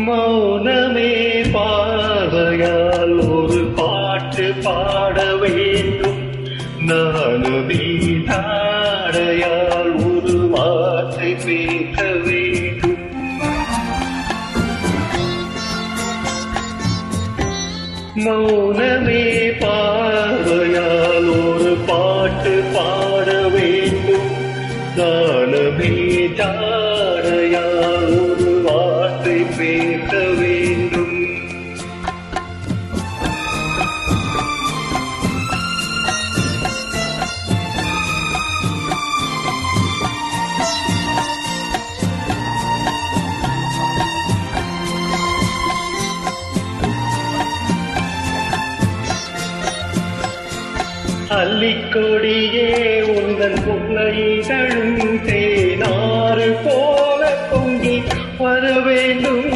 மௌனமே பார்வையால் ஒரு பாட்டு பாட வேண்டும். நானுமே தாடையால் ஒரு வார்த்தை பேச வேண்டும். மௌனமே பார்வையால் ஒரு பாட்டு பாட வேண்டும். நானுமே தாடையால் ஒரு வார்த்தை பேச வேண்டும். அல்லிக்கொடியே உந்தன் புன்னைகளும் தேனாறு போல பொங்கி வர வேண்டும்,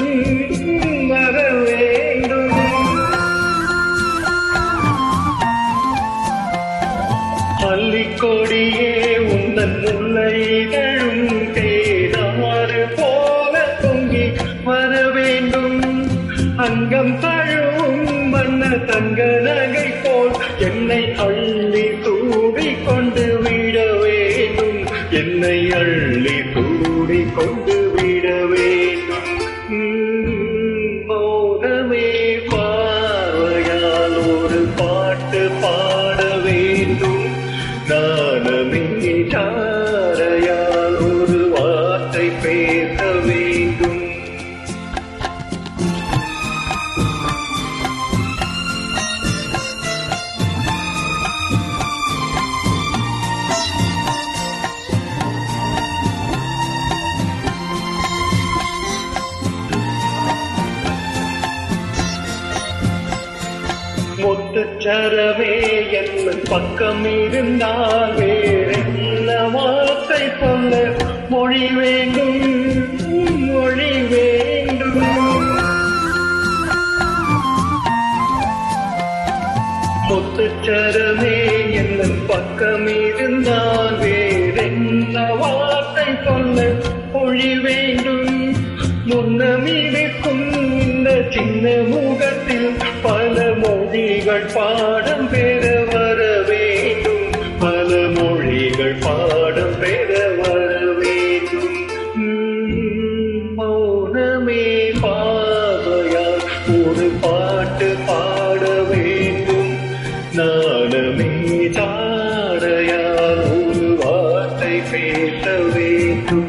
வர வேண்டும். அல்லிக்கொடியே உந்தன் முல்லைகளும் தேனாறு போல பொங்கி வர வேண்டும். அங்கம் தழுவும் வண்ண தங்க நகை போல் என்னை அள்ளி தூடி கொண்டு விட வேண்டும். என்னை அள்ளி தூடி கொண்டு விட வேண்டும். மௌனமே பார்வையால் ஒரு பாட்டு பாட வேண்டும். நானமே தாரையால் ஒரு வார்த்தை பேச வேண்டும். முத்துச்சரவே என் பக்கம் இருந்தால் வேறென்ன வார்த்தை சொல்ல மொழி வேண்டும், மொழி வேண்டும். முத்துச்சரவே என் பக்கம் இருந்தால் வேறென்ன வார்த்தை சொல்ல மொழி வேண்டும். முன்னமிருக்கும் இந்த சின்ன முகத்தில் பல மொழிகள் பாடம் பெற வர வேண்டும். பல மொழிகள் பாடம் பெற வர வேண்டும். மௌனமே பார்வையால் ஒரு பாட்டு பாட வேண்டும். நானமே தாடையால் ஒரு வார்த்தை பேச வேண்டும்.